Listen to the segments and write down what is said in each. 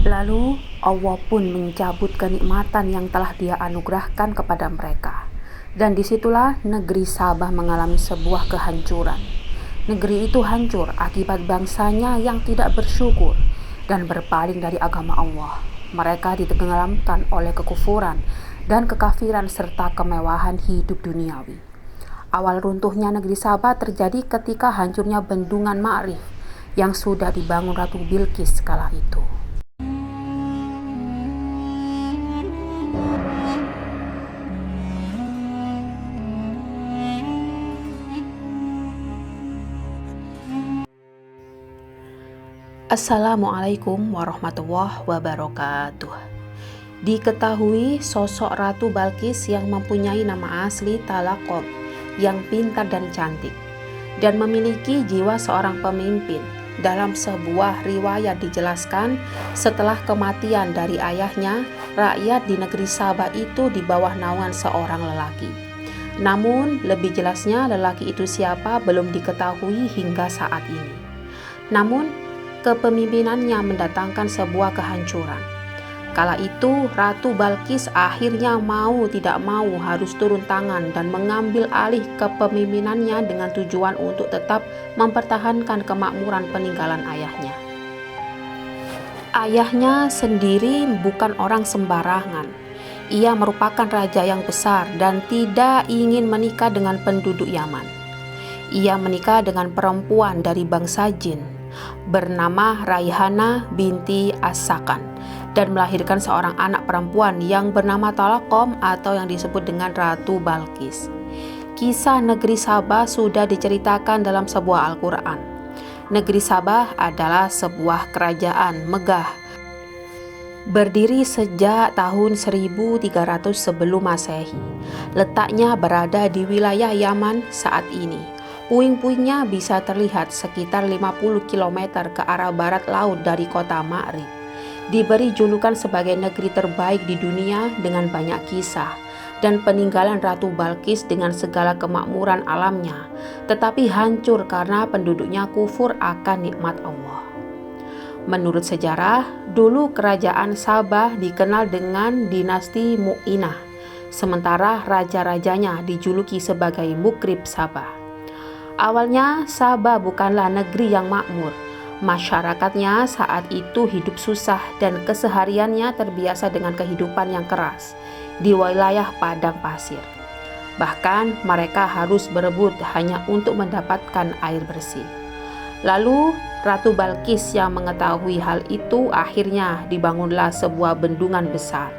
Lalu Allah pun mencabut kenikmatan yang telah Dia anugerahkan kepada mereka. Dan disitulah negeri Sabah mengalami sebuah kehancuran. Negeri itu hancur akibat bangsanya yang tidak bersyukur dan berpaling dari agama Allah. Mereka ditenggelamkan oleh kekufuran dan kekafiran serta kemewahan hidup duniawi. Awal runtuhnya negeri Sabah terjadi ketika hancurnya bendungan Ma'rif yang sudah dibangun Ratu Bilqis kala itu. Assalamualaikum warahmatullahi wabarakatuh. Diketahui sosok Ratu Bilqis yang mempunyai nama asli Talaqom, yang pintar dan cantik, dan memiliki jiwa seorang pemimpin. Dalam sebuah riwayat dijelaskan, setelah kematian dari ayahnya, rakyat di negeri Sabah itu di bawah naungan seorang lelaki. Namun, lebih jelasnya lelaki itu siapa belum diketahui hingga saat ini. Namun, kepemimpinannya mendatangkan sebuah kehancuran. Kala itu Ratu Bilqis akhirnya mau tidak mau harus turun tangan dan mengambil alih kepemimpinannya dengan tujuan untuk tetap mempertahankan kemakmuran peninggalan ayahnya. Ayahnya sendiri bukan orang sembarangan. Ia merupakan raja yang besar dan tidak ingin menikah dengan penduduk Yaman. Ia menikah dengan perempuan dari bangsa jin bernama Raihana binti As-Sakan dan melahirkan seorang anak perempuan yang bernama Talaqom atau yang disebut dengan Ratu Bilqis. Kisah negeri Sabah sudah diceritakan dalam sebuah Al-Quran. Negeri Sabah adalah sebuah kerajaan megah berdiri sejak tahun 1300 sebelum Masehi. Letaknya berada di wilayah Yaman saat ini. Puing-puingnya bisa terlihat sekitar 50 km ke arah barat laut dari kota Ma'rif. Diberi julukan sebagai negeri terbaik di dunia dengan banyak kisah dan peninggalan Ratu Bilqis dengan segala kemakmuran alamnya, tetapi hancur karena penduduknya kufur akan nikmat Allah. Menurut sejarah, dulu kerajaan Sabah dikenal dengan dinasti Mu'inah, sementara raja-rajanya dijuluki sebagai Mukrib Sabah. Awalnya Sabah bukanlah negeri yang makmur. Masyarakatnya saat itu hidup susah dan kesehariannya terbiasa dengan kehidupan yang keras di wilayah padang pasir. Bahkan mereka harus berebut hanya untuk mendapatkan air bersih. Lalu Ratu Bilqis yang mengetahui hal itu, akhirnya dibangunlah sebuah bendungan besar.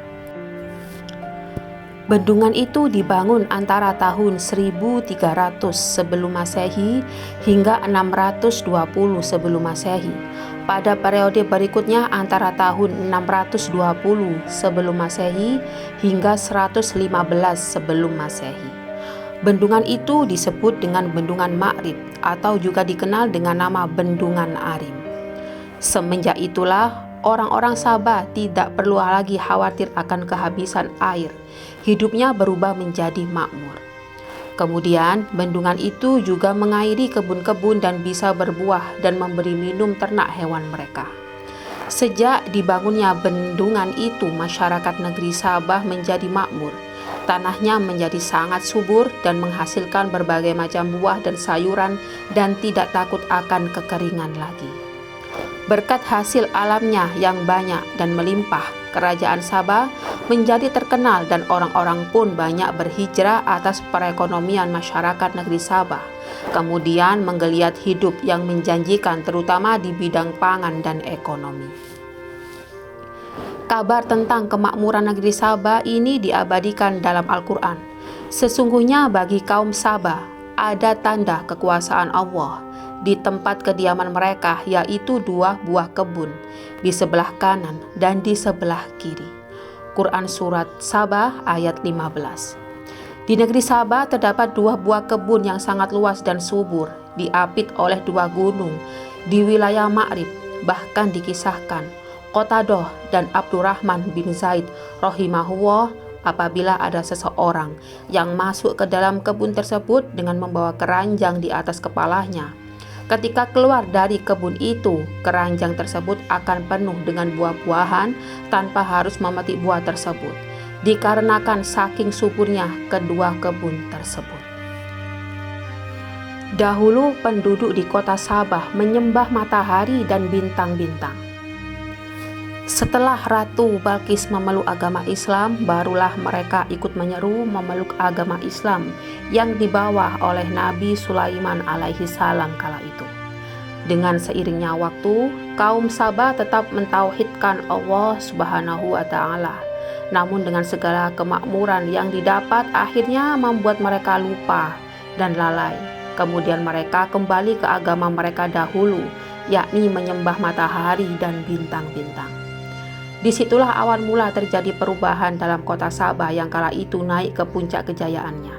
Bendungan itu dibangun antara tahun 1300 sebelum Masehi hingga 620 sebelum Masehi. Pada periode berikutnya antara tahun 620 sebelum Masehi hingga 115 sebelum Masehi. Bendungan itu disebut dengan Bendungan Ma'rif atau juga dikenal dengan nama Bendungan Arim. Semenjak itulah orang-orang Sabah tidak perlu lagi khawatir akan kehabisan air. Hidupnya berubah menjadi makmur. Kemudian bendungan itu juga mengairi kebun-kebun dan bisa berbuah dan memberi minum ternak hewan mereka. Sejak dibangunnya bendungan itu, masyarakat negeri Sabah menjadi makmur. Tanahnya menjadi sangat subur dan menghasilkan berbagai macam buah dan sayuran dan tidak takut akan kekeringan lagi. Berkat hasil alamnya yang banyak dan melimpah, kerajaan Sabah menjadi terkenal dan orang-orang pun banyak berhijrah atas perekonomian masyarakat negeri Sabah. Kemudian menggeliat hidup yang menjanjikan terutama di bidang pangan dan ekonomi. Kabar tentang kemakmuran negeri Sabah ini diabadikan dalam Al-Quran. Sesungguhnya bagi kaum Sabah ada tanda kekuasaan Allah di tempat kediaman mereka, yaitu 2 buah kebun di sebelah kanan dan di sebelah kiri. Quran Surat Sabah ayat 15. Di negeri Sabah terdapat 2 buah kebun yang sangat luas dan subur, diapit oleh 2 gunung di wilayah Ma'rif. Bahkan dikisahkan Qatadah dan Abdurrahman bin Zaid rahimahullah, apabila ada seseorang yang masuk ke dalam kebun tersebut dengan membawa keranjang di atas kepalanya, Ketika keluar dari kebun itu, keranjang tersebut akan penuh dengan buah-buahan tanpa harus memetik buah tersebut, dikarenakan saking suburnya kedua kebun tersebut. Dahulu penduduk di kota Sabah menyembah matahari dan bintang-bintang. Setelah Ratu Balkis memeluk agama Islam, barulah mereka ikut menyeru memeluk agama Islam yang dibawa oleh Nabi Sulaiman alaihi salam kala itu. Dengan seiringnya waktu, kaum Sabah tetap mentauhidkan Allah Subhanahu wa Ta'ala. Namun dengan segala kemakmuran yang didapat akhirnya membuat mereka lupa dan lalai. Kemudian mereka kembali ke agama mereka dahulu, yakni menyembah matahari dan bintang-bintang. Disitulah awal mula terjadi perubahan dalam kota Sabah yang kala itu naik ke puncak kejayaannya.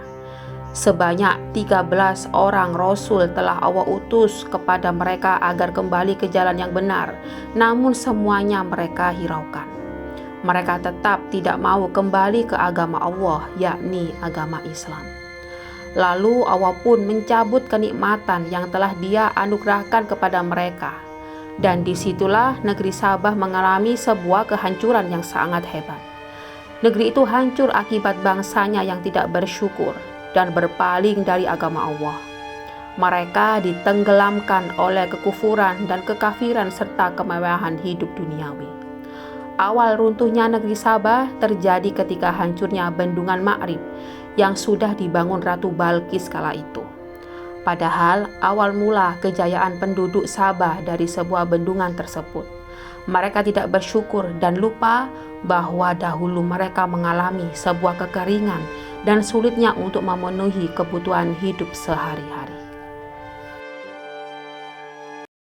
Sebanyak 13 orang Rasul telah Allah utus kepada mereka agar kembali ke jalan yang benar, namun semuanya mereka hiraukan. Mereka tetap tidak mau kembali ke agama Allah, yakni agama Islam. Lalu Allah pun mencabut kenikmatan yang telah Dia anugerahkan kepada mereka. Dan disitulah negeri Sabah mengalami sebuah kehancuran yang sangat hebat. Negeri itu hancur akibat bangsanya yang tidak bersyukur dan berpaling dari agama Allah. Mereka ditenggelamkan oleh kekufuran dan kekafiran serta kemewahan hidup duniawi. Awal runtuhnya negeri Sabah terjadi ketika hancurnya bendungan Ma'rib yang sudah dibangun Ratu Balkis kala itu. Padahal awal mula kejayaan penduduk Sabah dari sebuah bendungan tersebut. Mereka tidak bersyukur dan lupa bahwa dahulu mereka mengalami sebuah kekeringan dan sulitnya untuk memenuhi kebutuhan hidup sehari-hari.